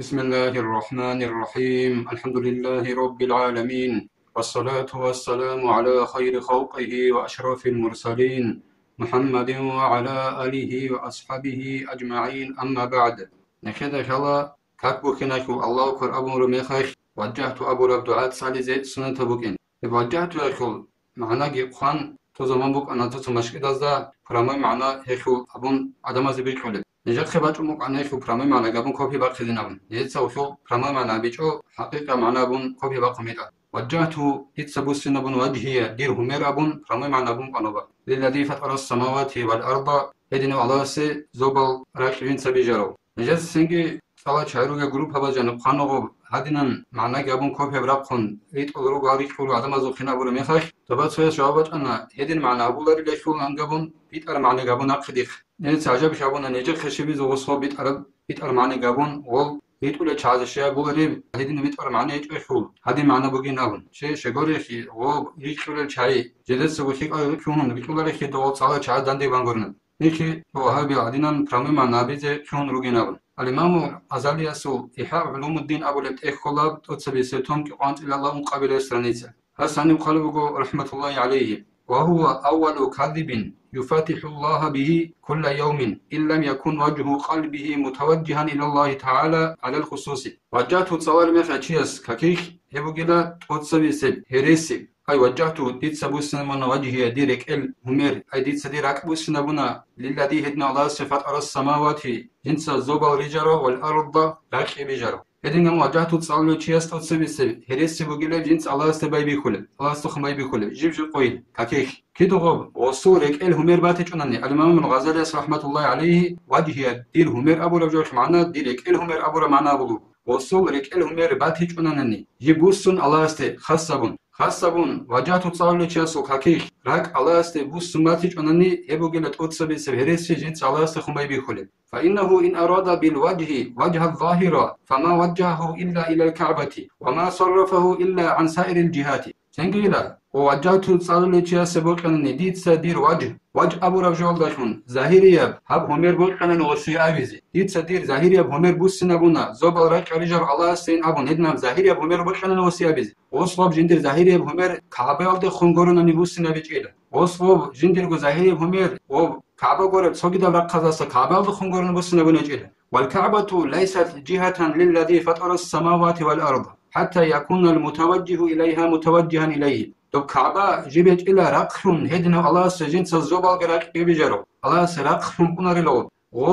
بسم الله الرحمن الرحيم الحمد لله رب العالمين والصلاة والسلام على خير خلقه وأشرف المرسلين محمد وعلى آله وأصحابه أجمعين أما بعد نكذا كلا كاكبو كناكو الله كر أبو رميخاش وجهت أبو رب دعاء سالي زي سنة بوكين وجهت لكل معنا جيبخان تو زمان بوك أنا تو مشكلة دازدا فرامي معنا هيكو أبون عدم زبير كله نجات خبرت أمك أنا شو برامي معنا جابون كوفي باقي نابن نجت وشو برامي معنا بيجو حقيقة معنا بون كوفي باقي ميتا وجهت يتسبوس نبون وجهي دير همير أبون برامي معنا بون قنوبا للذي فطر السماوات والأرض هدين الله سي زوبل راكبين سبيجرو نجات سنجي صلاة شعروجا جروب هذا جانب خانوغو هادينن معنا جابون كوفي برابخون ريت أولو غاريك فلو عدم زوخنا بورو ميخاش تبات سويس جوابات أنا هدين معنا أبولاري ليشول أنجابون بيتر معنا جابون أقديخ نيت عجب شابون نيجي خشبي زوصو بيتر معنا جابون وول بيتقول تشاز الشيء بوريب هدين بيتر معنا يجحول هدين معنا بوجي نابون شيء شجوري خي و يجحول الشاي جلس سويك أي كونن بيتقول شيء دول صار تشاز دندي بانغورن نيكي وهابي عدينا برامي معنا بيجي كون روجي نابون الإمام الغزالي سو إحياء علوم الدين أبو لبتئ خلاب تتسبي ستون كقانت إلى الله مقابل السرنيسة هساني مخالبه رحمة الله عليه وهو أول كاذب يفاتح الله به كل يوم إن لم يكن وجه قلبه متوجها إلى الله تعالى على الخصوص وجهته تصور مخاتشيس ككيخ هبوغلا تتسبي سب هريسي أي وجهته ديت سبوسنا من وجهه ديرك همير أي ديت سديرك بوسنا بنا للذي هدنا الله صفات أرى السماوات جنس الزوبا والرجرة والأرض راكي بجرة هدينا وجهته تصور تشيس تتسبي سب هريسي بوغلا جنس الله استباي بيخله الله استخماي بيخله جيب جو قويل ككيخ كيدغب وصورك همير باتج أنني الإمام الغزالي رحمة الله عليه وجهه دير همير أبو رجوش معنا ديرك همير أبو معنا بلو وصورك همير باتج أنني جيبوسن الله است خاصبون وجهت تصالح چاسو حقیق راك الله است بوس سماتج أنني هبوغلت أتصبي سبهرسي جنس الله است خمي بيخله فإنه إن أراد بالوجه وجه الظاهر فما وجهه إلا إلى الكعبة وما صرفه إلا عن سائر الجهات سنجيلا ووجهت تصالح چاس بوكنني ديت سدير وجه أبو رجال داشون ظاهرية هب همير بوكنن وسي أبيزي ديت سدير ظاهرية همير بوس نبونا زوبل راك رجال الله استين أبون هدنام ظاهرية همير بوكنن وسي أبيزي وصوب جندر ظاهرية همير كعبة ألد خنگورن نبوس نبيجيلا وصوب جندر ظاهرية همير و كعبة قرب سوكيدا رقصة كعبة ألد خنگورن بوس نبونجيلا والكعبة ليست جهة للذي فطر السماوات والأرض حتى يكون المتوجه إليها متوجها إليه تو كعبة جبت إلى رقم هدنا الله سجن سزوبال قرق بيجرو الله سرقم كناري لو و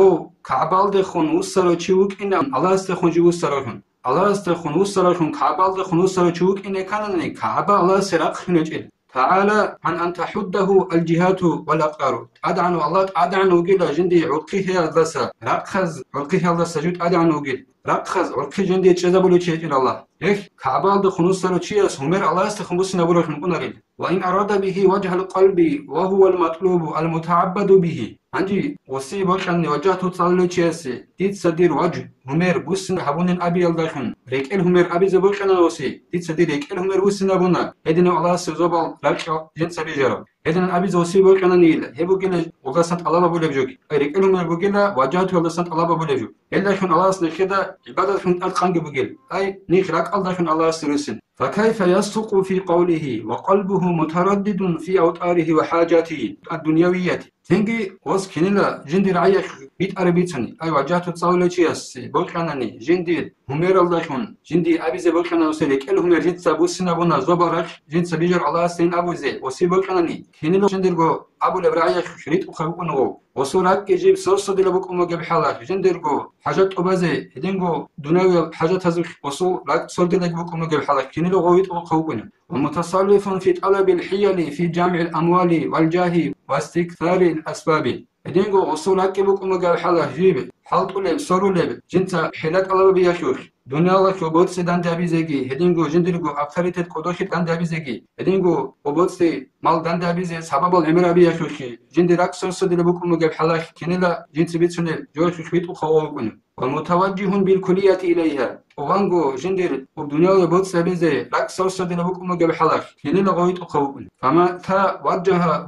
كعبة دخون وسرو چوك إن الله استخون جو سرخون الله استخون وسرخون كعبة دخون وسرو چوك إن كانني كعبة الله سرقم نجل تعالى عن أن تحده الجهات والأقطار أدعن الله أدعن وقيل جندي عقيه الدسا رقخز عقيه الدسا جود أدعن وقيل رقخز عقيه جندي تشزبولو تشيج إلى الله إيه كعبة دخنوس سرو تشيس همير الله استخنوس نبولوش نقنرين وإن أراد به وجه القلب وهو المطلوب المتعبد به عندي وصيب أن وجهت تصلي تشيس ديت سدير وجه همير بوسن حبون أبي الدخن ريكل همير أبي زبوكنا وصي ديت سدير ريكل همير بوسن أبونا هدنا الله سزوبال رجع جنس بيجرب هدنا أبي زوصي بوكنا نيل هبو جنا الله سنت الله بقول بجوك ريكل همير بقولنا وجهت الله سنت الله بقول بجوك إلا شون الله سن كده عبادة شون أتقن بقول أي نيخلق الله شون الله سرسن فكيف يصدق في قوله وقلبه متردد في أوطاره وحاجاته الدنيوية تنجي وسكنلا جندي رعيك بيت عربيتني أي وجهت تصاول شيء بوكانني جندي همير الله شون جندي أبي زي بوكانا وسلك ال همير جند سبوسنا بونا زبرك جند سبيجر الله سين أبو زي وسي بوكانني كنلا جندي جو أبو لبرعيك شريط أخوكنه وصورات يجيب صوص دي لبوك أمك بحالك جندي جو حاجات أبازي هدينجو دنيا حاجات هذوك وصور لك صور دي لبوك أمك بحالك كنلا غويت أخوكنه ومتصرف في طلب الحيل في جمع الأموال والجاه واستكثار الأسباب هدينجو وصولك بوك أمك بحالك جيب حالت لب صورو لب جنتا حيلات الله بيشوش دنيا الله كوبوت سدان دابيزيجي هدينجو جندرجو أكثريت كودوشي دان دابيزيجي هدينجو وبوت سي مال دان دابيزي سبب الأمر بيشوشي جندرك صوص دي لبوك أمك بحالك كنلا جنس بيتسنة جوش بيت أخوكنه ومتوجه بالكلية إليها وانجو جندر والدنيا يبوت سبيزي لك صوص دي لبوك أمك بحالك كنلا غويت أخوكنه فما تا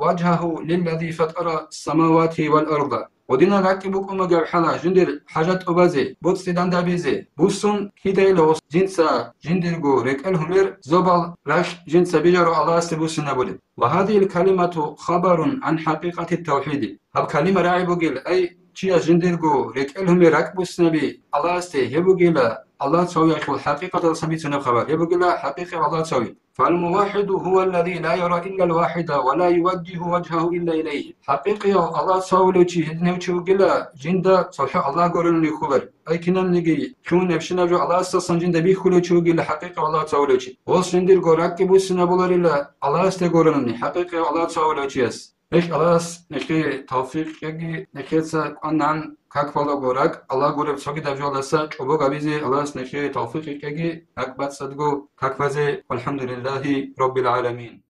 وجهه للذي فطر السماوات والأرض ودينا راكي بوكو مجا حلا جندر حاجات أبازي بوت سيدان دابيزي بوسون كيدايلوس جنسا جندرجو ريك الهمير زوبال راش جنسا بيجرو الله سبوسنا بولي. وهذه الكلمة خبر عن حقيقة التوحيد. هب كلمة راعي بوغيل أي تشيا جندرجو ريك الهمير راكبوس نبي الله استي هبوغيل الله تسوي أخو الحقيقة سميتنا خبر هبوغيل حقيقة الله تسوي. فالموحد هو الذي لا يرى إلا الواحد ولا يوجه وجهه إلا إليه. حقيقي الله سولوشي هدنوشي وقلا جندا صحيح الله قرن خبر أي كنا نجي كون نفسنا جو الله أساسا جندا بيخلوشي وقلا حقيقي الله سولوشي وص جندر قراكي بوسنا بولار إلا الله استقرنني حقيقي الله سولوشي اس إيش الله نشكي توفيق يجي نشكي أنان как фало горак алла гуреб соги давжоласа чубо габизи алла неши тавфиқ йеги акбат садгу как вазе алхамдулиллаҳи роббил аламин.